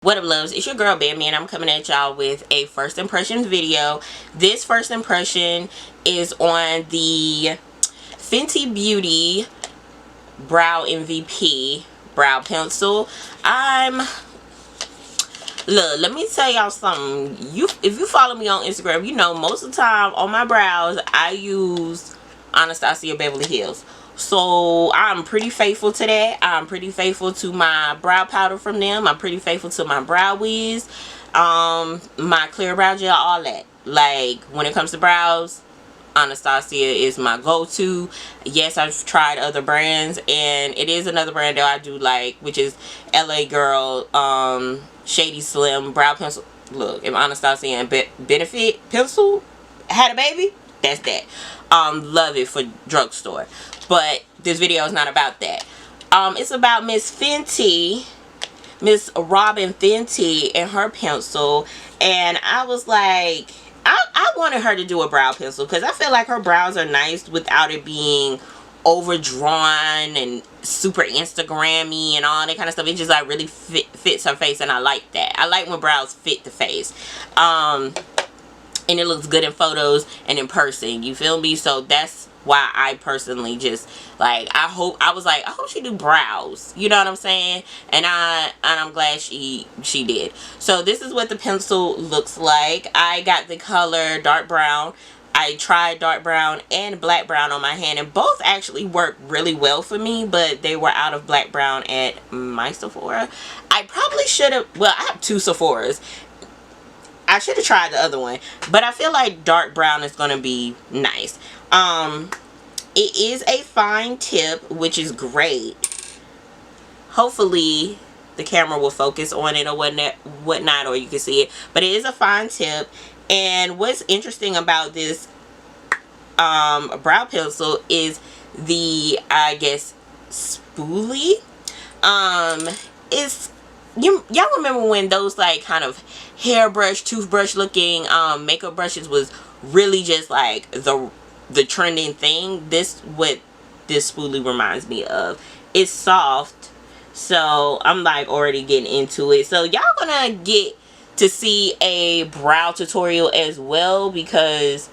What up, loves? It's your girl Bambee, and I'm coming at y'all with a first impressions video. This first impression is on the Fenty Beauty Brow MVP brow pencil. Look, let me tell y'all something. If you follow me on Instagram, you know most of the time on my brows I use Anastasia Beverly Hills. So I'm pretty faithful to that. I'm pretty faithful to my brow powder from them. I'm pretty faithful to my brow wiz, my clear brow gel, all that. Like, when it comes to brows, Anastasia is my go-to. Yes, I've tried other brands, and it is another brand that I do like, which is LA Girl Shady Slim Brow Pencil. Look, if Anastasia and Benefit Pencil had a baby, that's that. Love it for drugstore. But this video is not about that. It's about Miss Fenty, Miss Robin Fenty, and her pencil. And I was like, I wanted her to do a brow pencil because I feel like her brows are nice without it being overdrawn and super Instagrammy and all that kind of stuff. It just like really fits her face, and I like that. I like when brows fit the face. And it looks good in photos and in person, you feel me? So that's why I personally just like, I hope she do brows, you know what I'm saying? And I'm glad she did. So this is what the pencil looks like. I got the color dark brown. I tried dark brown and black brown on my hand, and both actually worked really well for me, but they were out of black brown at my Sephora. I probably should have, well, I have two Sephoras. I should have tried the other one, but I feel like dark brown is going to be nice. It is a fine tip, which is great. Hopefully the camera will focus on it or whatnot, or you can see it. But it is a fine tip. And what's interesting about this brow pencil is the, I guess, spoolie. Y'all remember when those like kind of hairbrush, toothbrush looking makeup brushes was really just like the trending thing? What this spoolie reminds me of. It's soft, so I'm like already getting into it. So y'all gonna get to see a brow tutorial as well, because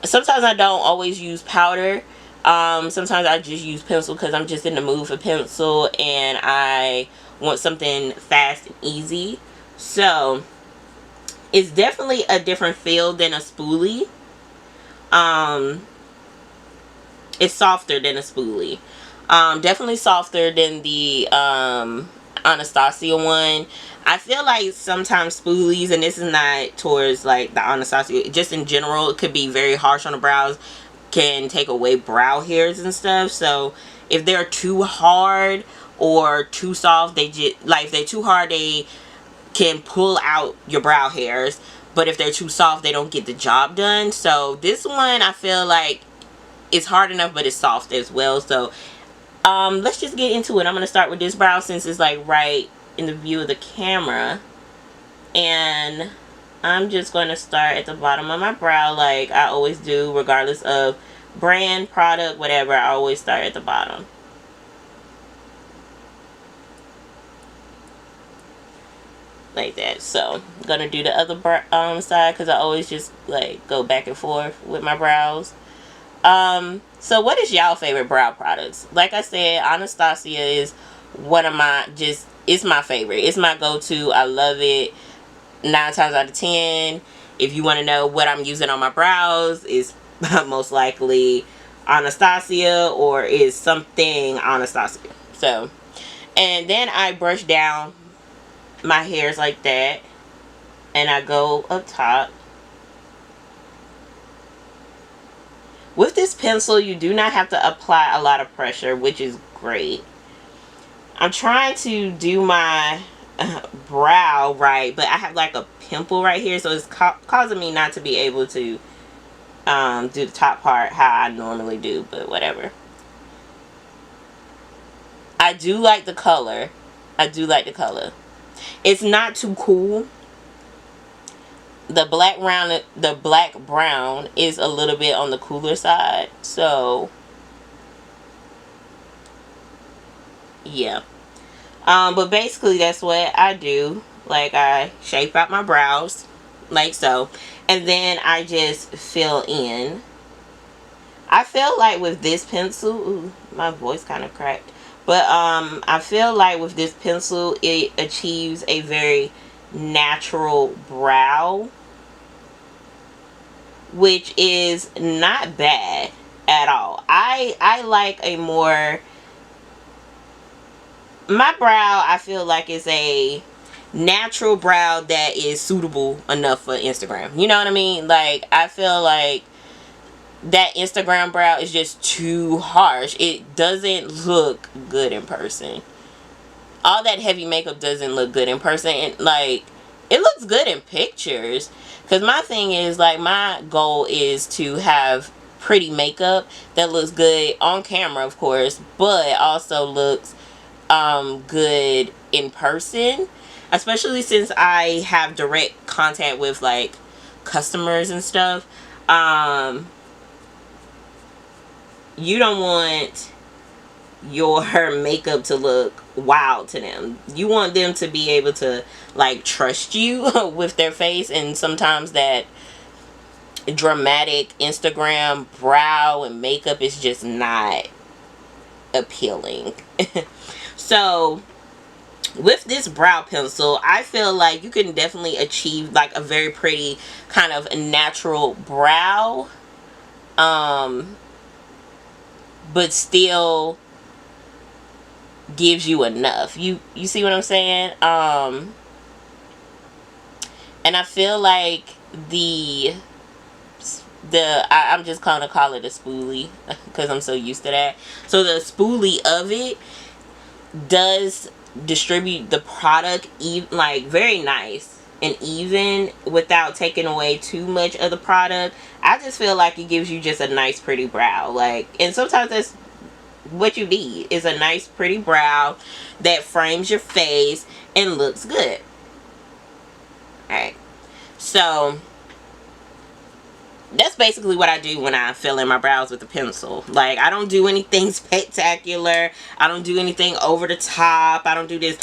sometimes I don't always use powder. Sometimes I just use pencil because I'm just in the mood for pencil and I want something fast and easy. So it's definitely a different feel than a spoolie. It's softer than a spoolie. Definitely softer than the Anastasia one. I feel like sometimes spoolies, and this is not towards like the Anastasia, just in general, it could be very harsh on the brows, can take away brow hairs and stuff. So if they're too hard or too soft, they just like, if they're too hard, they can pull out your brow hairs, but if they're too soft, they don't get the job done. So this one, I feel like it's hard enough, but it's soft as well. So let's just get into it. I'm going to start with this brow since it's like right in the view of the camera, and I'm just going to start at the bottom of my brow like I always do, regardless of brand, product, whatever. I always start at the bottom. Like that. So I'm gonna do the other side because I always just like go back and forth with my brows. So what is y'all favorite brow products? Like I said, Anastasia is one of my, it's my favorite. It's my go-to. I love it 9 times out of 10. If you want to know what I'm using on my brows, is most likely Anastasia or is something Anastasia. So, and then I brush down my hairs like that, and I go up top. With this pencil, you do not have to apply a lot of pressure, which is great. I'm trying to do my brow right, but I have like a pimple right here, so it's causing me not to be able to do the top part how I normally do, but whatever. I do like the color. I do like the color. It's not too cool. The black brown is a little bit on the cooler side, so yeah. But basically that's what I do. Like, I shape out my brows like so, and then I just fill in. I feel like with this pencil, ooh, my voice kind of cracked, but I feel like with this pencil it achieves a very natural brow, which is not bad at all. I like a more, my brow I feel like is a natural brow that is suitable enough for Instagram. You know what I mean? Like, I feel like that Instagram brow is just too harsh. It doesn't look good in person. All that heavy makeup doesn't look good in person. And like, it looks good in pictures. Because my thing is, like, my goal is to have pretty makeup that looks good on camera, of course, but also looks good in person. Especially since I have direct contact with, like, customers and stuff. You don't want your makeup to look wild to them. You want them to be able to, like, trust you with their face. And sometimes that dramatic Instagram brow and makeup is just not appealing. So with this brow pencil, I feel like you can definitely achieve like a very pretty kind of natural brow, but still gives you enough. You see what I'm saying? And I feel like I'm just gonna call it a spoolie because I'm so used to that. So the spoolie of it does distribute the product like very nice and even without taking away too much of the product. I just feel like it gives you just a nice pretty brow. Like, and sometimes that's what you need, is a nice pretty brow that frames your face and looks good. Alright, so that's basically what I do when I fill in my brows with a pencil. Like, I don't do anything spectacular. I don't do anything over the top. I don't do this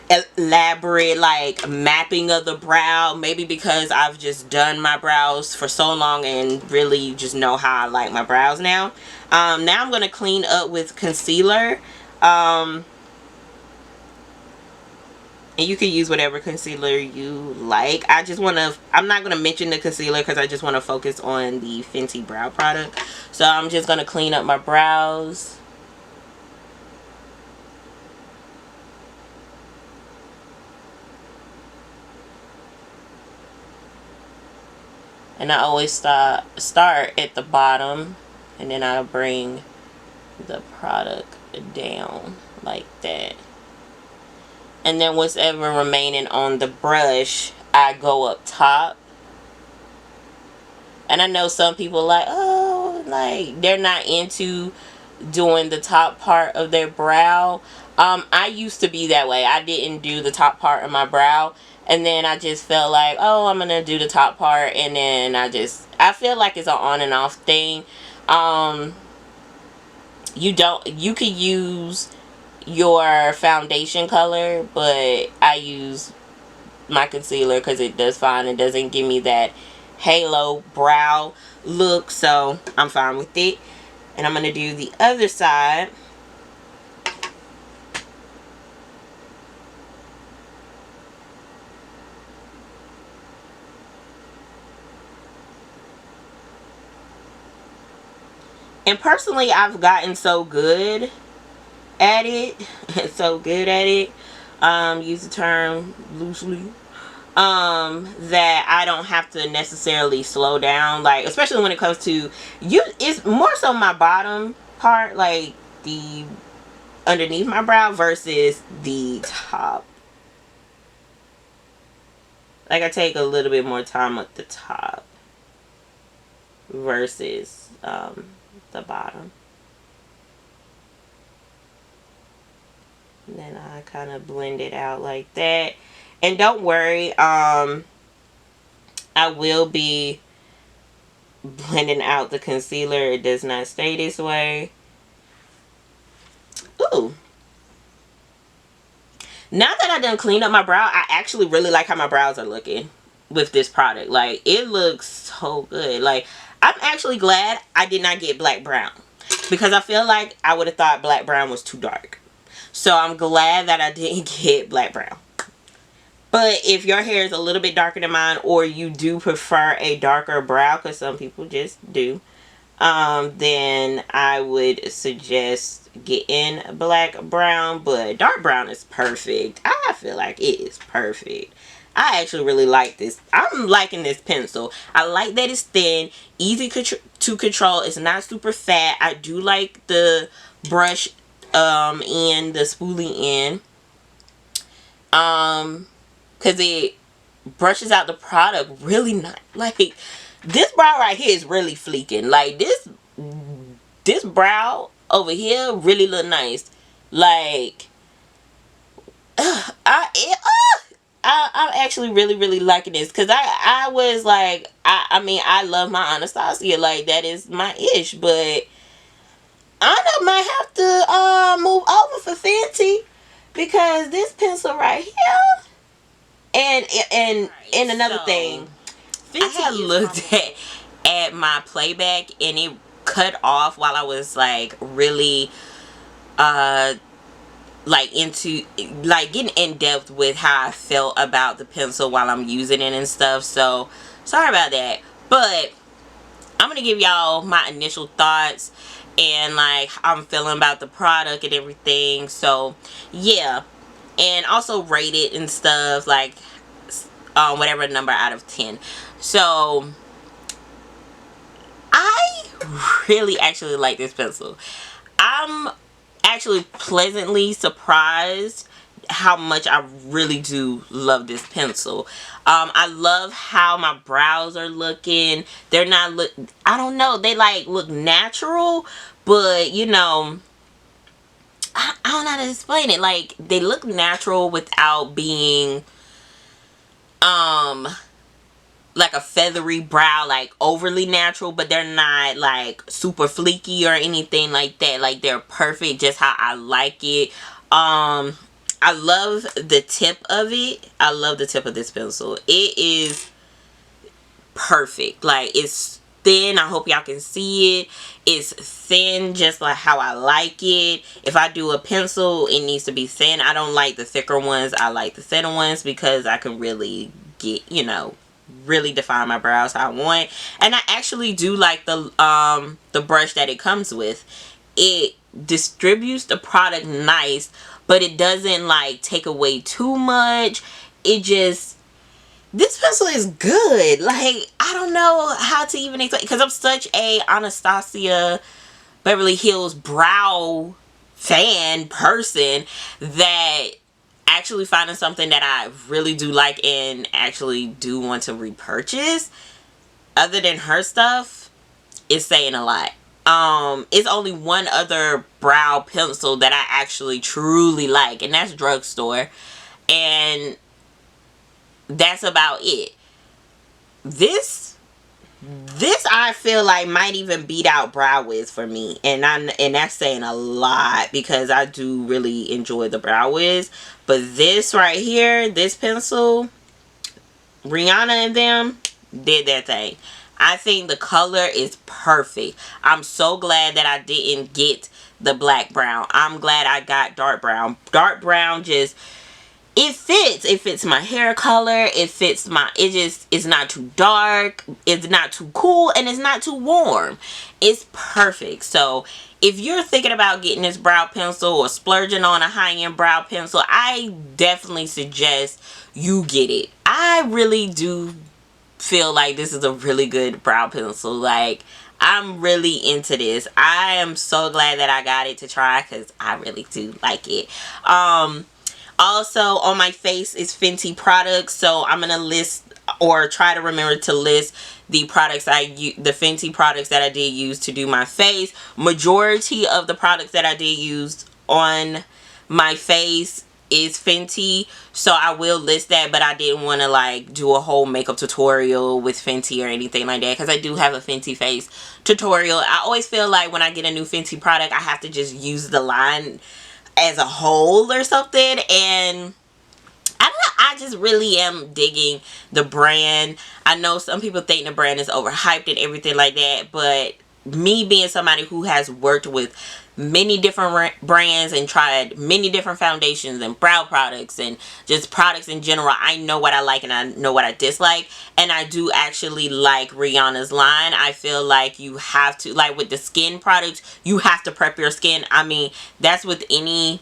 elaborate like mapping of the brow. Maybe because I've just done my brows for so long and really just know how I like my brows now. Now I'm going to clean up with concealer. And you can use whatever concealer you like. I'm not going to mention the concealer because I just want to focus on the Fenty brow product. So I'm just going to clean up my brows. And I always start at the bottom. And then I'll bring the product down like that. And then whatever remaining on the brush, I go up top. And I know some people like, oh, like they're not into doing the top part of their brow. I used to be that way. I didn't do the top part of my brow. And then I just felt like, oh, I'm going to do the top part. And then I feel like it's an on and off thing. You could use your foundation color, but I use my concealer because it does fine. It doesn't give me that halo brow look, so I'm fine with it. And I'm going to do the other side. And personally, I've gotten so good at it. Use the term loosely. That I don't have to necessarily slow down. Like, especially when it comes to it's more so my bottom part, like the underneath my brow versus the top. Like, I take a little bit more time at the top versus the bottom. And then I kind of blend it out like that. And don't worry, I will be blending out the concealer. It does not stay this way. Ooh. Now that I done cleaned up my brow, I actually really like how my brows are looking with this product. Like, it looks so good. Like, I'm actually glad I did not get black brown, because I feel like I would have thought black brown was too dark. So I'm glad that I didn't get black brown. But if your hair is a little bit darker than mine, or you do prefer a darker brow, because some people just do, then I would suggest getting black brown. But dark brown is perfect. I feel like it is perfect. I actually really like this. I'm liking this pencil. I like that it's thin, easy to control. It's not super fat. I do like the brush end, the spoolie end, because it brushes out the product really nice. Like, this brow right here is really fleeking. Like, this brow over here really look nice. Like, I'm actually really liking this, because I was like, I mean, I love my Anastasia. Like, that is my ish. But I might have to move over for Fenty, because this pencil right here. And another thing, I had looked at my playback, and it cut off while I was like really like into like getting in depth with how I felt about the pencil while I'm using it and stuff. So sorry about that, but I'm gonna give y'all my initial thoughts and like how I'm feeling about the product and everything. So yeah, and also rate it and stuff, like whatever number out of 10. So I really actually like this pencil. I'm actually pleasantly surprised how much I really do love this pencil. I love how my brows are looking. They're not I don't know, they like look natural, but you know, I don't know how to explain it. Like, they look natural without being like a feathery brow, like overly natural, but they're not like super fleeky or anything like that. Like, they're perfect just how I like it. I love the tip of it. I love the tip of this pencil. It is perfect. Like, it's thin. I hope y'all can see it. It's thin just like how I like it. If I do a pencil, it needs to be thin. I don't like the thicker ones. I like the thinner ones, because I can really get, you know, really define my brows how I want. And I actually do like the brush that it comes with. It distributes the product nice, but it doesn't like take away too much. It just, this pencil is good. Like, I don't know how to even explain, because I'm such a Anastasia Beverly Hills brow fan person, that actually finding something that I really do like and actually do want to repurchase other than her stuff is saying a lot. It's only one other brow pencil that I actually truly like, and that's Drugstore, and that's about it. This I feel like might even beat out Brow Wiz for me, and that's saying a lot, because I do really enjoy the Brow Wiz. But this right here, this pencil, Rihanna and them did their thing. I think the color is perfect. I'm so glad that I didn't get the black brown. I'm glad I got dark brown. Dark brown just, it fits my hair color. It fits my, it's not too dark, it's not too cool, and it's not too warm. It's perfect. So if you're thinking about getting this brow pencil or splurging on a high-end brow pencil, I definitely suggest you get it. I really do feel like this is a really good brow pencil. Like, I'm really into this. I am so glad that I got it to try, because I really do like it. Also on my face is Fenty products, so I'm gonna list, or try to remember to list, the products the Fenty products that I did use to do my face. Majority of the products that I did use on my face is Fenty, so I will list that, but I didn't want to like do a whole makeup tutorial with Fenty or anything like that, because I do have a Fenty face tutorial. I always feel like when I get a new Fenty product, I have to just use the line as a whole or something. And I don't know, I just really am digging the brand. I know some people think the brand is overhyped and everything like that, but me being somebody who has worked with many different brands and tried many different foundations and brow products and just products in general, I know what I like and I know what I dislike. And I do actually like Rihanna's line. I feel like you have to, like with the skin products, you have to prep your skin. I mean, that's with any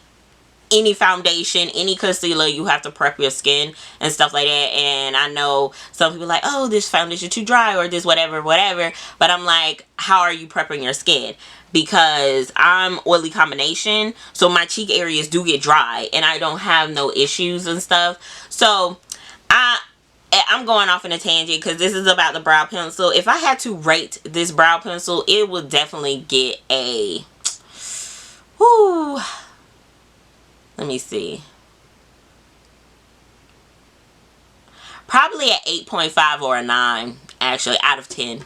foundation, any concealer, you have to prep your skin and stuff like that. And I know some people are like, oh, this foundation too dry or this whatever, but I'm like, how are you prepping your skin? Because I'm oily combination, so my cheek areas do get dry and I don't have no issues and stuff. So I'm going off in a tangent because this is about the brow pencil. If I had to rate this brow pencil, it would definitely get a let me see. Probably an 8.5 or a 9, actually, out of 10.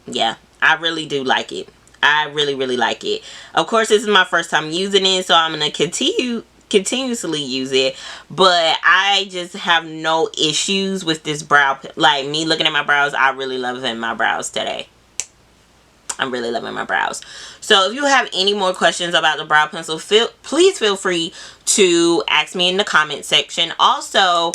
Yeah, I really do like it. I really, really like it. Of course, this is my first time using it, so I'm going to continuously use it. But I just have no issues with this brow. Like, me looking at my brows, I really loving my brows today. I'm really loving my brows. So if you have any more questions about the brow pencil, please feel free to ask me in the comment section. Also,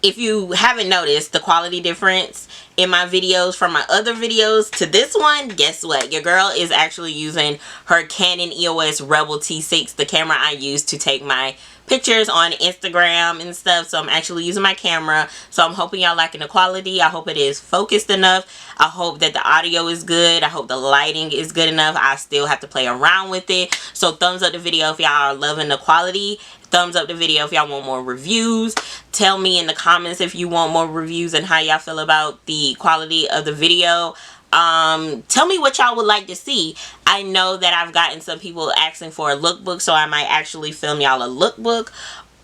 if you haven't noticed the quality difference in my videos from my other videos to this one, guess what? Your girl is actually using her Canon EOS Rebel T6, the camera I use to take my pictures on Instagram and stuff. So I'm actually using my camera. So I'm hoping y'all liking the quality. I hope it is focused enough. I hope that the audio is good. I hope the lighting is good enough. I still have to play around with it. So thumbs up the video if y'all are loving the quality. Thumbs up the video if y'all want more reviews. Tell me in the comments if you want more reviews and how y'all feel about the quality of the video. Tell me what y'all would like to see. I know that I've gotten some people asking for a lookbook, so I might actually film y'all a lookbook.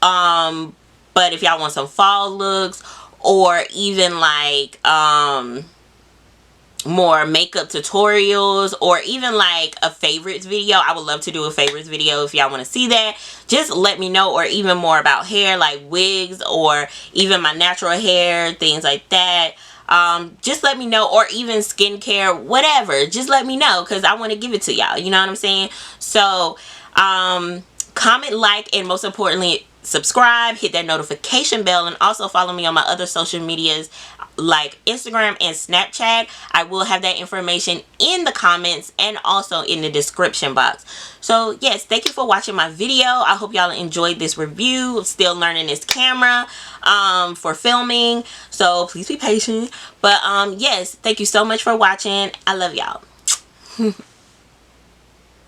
But if y'all want some fall looks or even like more makeup tutorials or even like a favorites video, I would love to do a favorites video if y'all want to see that. Just let me know. Or even more about hair, like wigs or even my natural hair, things like that. Just let me know. Or even skincare, whatever, just let me know because I want to give it to y'all, you know what I'm saying? So comment, like, and most importantly subscribe, hit that notification bell, and also follow me on my other social medias like Instagram and Snapchat. I will have that information in the comments and also in the description box. So yes, thank you for watching my video. I hope y'all enjoyed this review. I'm still learning this camera for filming, so please be patient. But yes, thank you so much for watching. I love y'all.